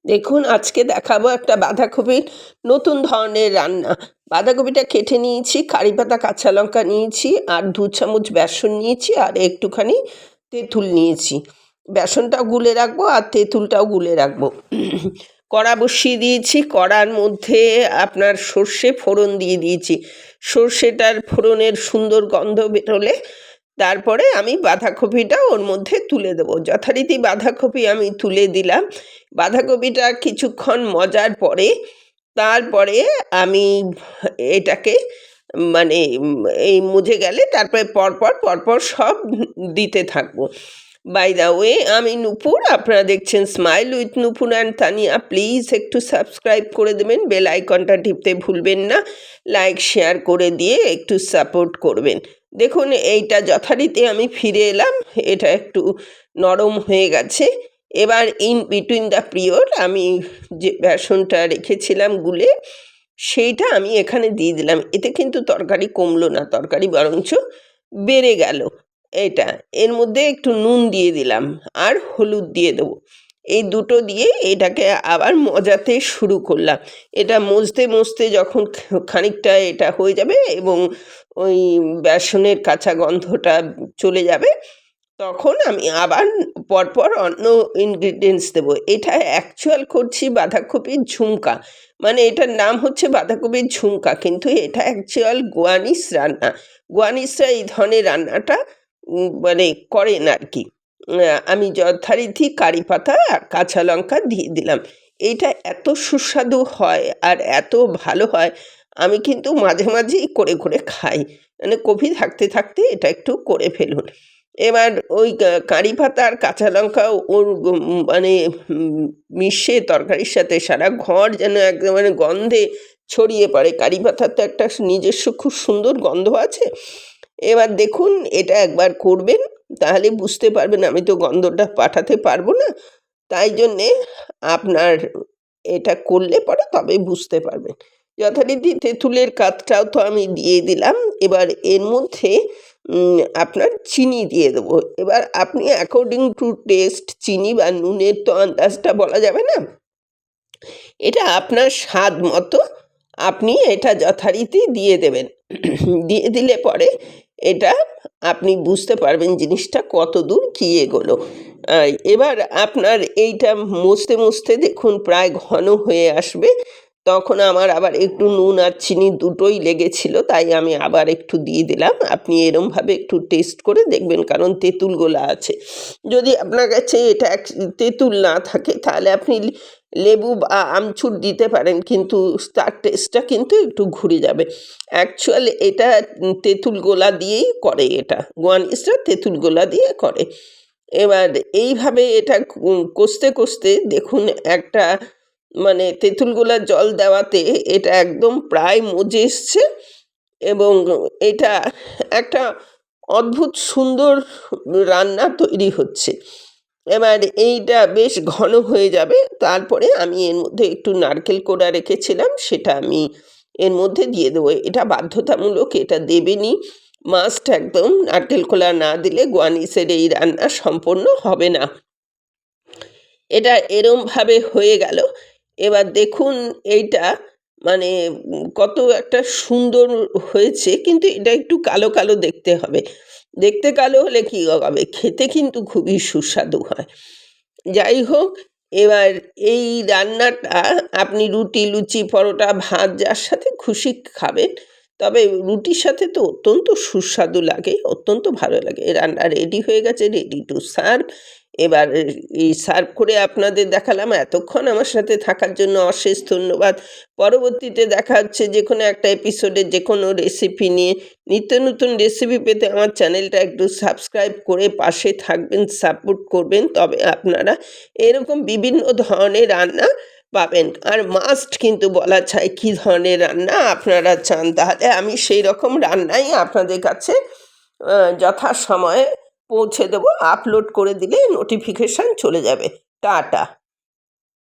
দেখুন, আজকে দেখাবো একটা বাঁধাকপির নতুন ধরনের রান্না। বাঁধাকপিটা কেটে নিয়েছি, কারি পাতা, কাঁচা লঙ্কা নিয়েছি, আর ২ চামচ বেসন নিয়েছি, আর একটুখানি তেঁতুল নিয়েছি। বেসনটাও গুলে রাখবো আর তেঁতুলটাও গুলে রাখবো। কড়া বসিয়ে দিয়েছি, কড়ার মধ্যে আপনার সর্ষে ফোড়ন দিয়ে দিয়েছি। সর্ষেটার ফোড়নের সুন্দর গন্ধ বেরোলে তারপরে আমি বাঁধাকপিটা ওর মধ্যে তুলে দেবো। যথারীতি বাঁধাকপি আমি তুলে দিলাম। বাঁধাকপিটা কিছুক্ষণ মজার পরে তারপরে আমি এটাকে মানে এই মজে গেলে তারপরে পরপর সব দিতে থাকবো। বাই দ্য ওয়ে, আমি নূপুর, আপনারা দেখছেন smile with Nupur and Tania. Please একটু সাবস্ক্রাইব করে দেবেন, বেল আইকনটা টিপতে ভুলবেন না, লাইক শেয়ার করে দিয়ে একটু সাপোর্ট করবেন। দেখুন, এইটা যথারীতি আমি ফিরে এলাম, এটা একটু নরম হয়ে গেছে। এবার ইন বিটুইন দ্য পিরিয়ড আমি যে বেসনটা রেখেছিলাম গুলে, সেইটা আমি এখানে দিয়ে দিলাম। এতে কিন্তু তরকারি কমলো না, তরকারি বরঞ্চ বেড়ে গেল। এটা এর মধ্যে একটু নুন দিয়ে দিলাম আর হলুদ দিয়ে দেবো। এই দুটো দিয়ে এটাকে আবার মজাতে শুরু করলাম। এটা মজতে যখন খানিকটা এটা হয়ে যাবে এবং ওই বেসনের কাঁচা গন্ধটা চলে যাবে, তখন আমি আবার পরপর অন্য ইনগ্রিডিয়েন্টস দেবো। এটা অ্যাকচুয়াল করছি বাঁধাকপির ঝুমকা, মানে এটার নাম হচ্ছে বাঁধাকপির ঝুমকা, কিন্তু এটা অ্যাকচুয়াল গোয়ানিস রান্না। গোয়ানিসরা এই ধরনের রান্নাটা মানে করেন আর কি। আমি যথারীতি কারি পাতা আর কাঁচা লঙ্কা দিয়ে দিলাম। এইটা এত সুস্বাদু হয় আর এত ভালো হয়, আমি কিন্তু মাঝেই করে খাই। মানে কফি থাকতে এটা একটু করে ফেলুন। এবার ওই কারি পাতা আর কাঁচা লঙ্কা ওর মানে মিশিয়ে তরকারির সাথে সারা ঘর যেন একেবারে গন্ধে ছড়িয়ে পড়ে। কারি পাতার তো একটা নিজস্ব খুব সুন্দর গন্ধ আছে। এবার দেখুন, এটা একবার করবেন, তাহলে বুঝতে পারবেন। আমি তো গন্ধটা পাঠাতে পারবো না, তাই জন্যে আপনার এটা করলে পরে তবে বুঝতে পারবেন। যথারীতি তেঁতুলের কাতটাও তো আমি দিয়ে দিলাম। এবার এর মধ্যে আপনার চিনি দিয়ে দেবো। এবার আপনি অ্যাকর্ডিং টু টেস্ট চিনি বা নুনের তো আন্দাজটা বলা যাবে না, এটা আপনার স্বাদ মতো আপনি এটা যথারীতি দিয়ে দেবেন। দিয়ে দিলে পরে এটা আপনি বুঝতে পারবেন জিনিসটা কত দূর কী এগোলো। এবার আপনার এইটা মজতে দেখুন প্রায় ঘন হয়ে আসবে। তখন আমার আবার একটু নুন আর চিনি দুটোই লেগেছিল, তাই আমি আবার একটু দিয়ে দিলাম। আপনি এরমভাবে একটু টেস্ট করে দেখবেন, কারণ তেঁতুল গোলা আছে। যদি আপনার কাছে এটা তেঁতুল না থাকে, তাহলে আপনি লেবু বা আমচুর দিতে পারেন, কিন্তু তার টেস্টটা কিন্তু একটু ঘুরে যাবে। অ্যাকচুয়ালি এটা তেঁতুল গোলা দিয়েই করে, এটা গোয়ানিসরা তেঁতুল গোলা দিয়ে করে। এবার এইভাবে এটা কষতে দেখুন একটা মানে তেঁতুল গোলার জল দেওয়াতে এটা একদম প্রায় মজে এসছে এবং এটা একটা অদ্ভুত সুন্দর রান্না তৈরি হচ্ছে। এবার এইটা বেশ ঘন হয়ে যাবে, তারপরে আমি এর মধ্যে একটু নারকেল কোড়া রেখেছিলাম, সেটা আমি এর মধ্যে দিয়ে দেবো। এটা বাধ্যতামূলক, এটা দেবেনই, মাস্ট একদম। নারকেল কোড়া না দিলে গোয়ানিসের এই রান্না সম্পূর্ণ হবে না। এটা এরমভাবে হয়ে গেল। এবার দেখুন এইটা মানে কত একটা সুন্দর হয়েছে, কিন্তু এটা একটু কালো দেখতে হবে। দেখতে কালো হলে কী হবে, খেতে কিন্তু খুবই সুস্বাদু হয়। যাই হোক, এবার এই রান্নাটা আপনি রুটি, লুচি, পরোটা, ভাত যার সাথে খুশি খাবেন, তবে রুটির সাথে তো অত্যন্ত সুস্বাদু লাগে, অত্যন্ত ভালো লাগে। রান্না রেডি হয়ে গেছে, রেডি টু সার্ভ। এবার এই সার্ভ করে আপনাদের দেখালাম। এতক্ষণ আমার সাথে থাকার জন্য অশেষ ধন্যবাদ। পরবর্তীতে দেখা হচ্ছে যে কোনো একটা এপিসোডে যে কোনো রেসিপি নিয়ে। নিত্য নতুন রেসিপি পেতে আমার চ্যানেলটা একটু সাবস্ক্রাইব করে পাশে থাকবেন, সাপোর্ট করবেন, তবে আপনারা এরকম বিভিন্ন ধরনের রান্না পাবেন। আর মাস্ট কিন্তু বলা চাই কী ধরনের রান্না আপনারা চান, তাহলে আমি সেই রকম রান্নাই আপনাদের কাছে যথাসময়ে পৌঁছে দেবো। আপলোড করে দিলে নোটিফিকেশান চলে যাবে। টাটা।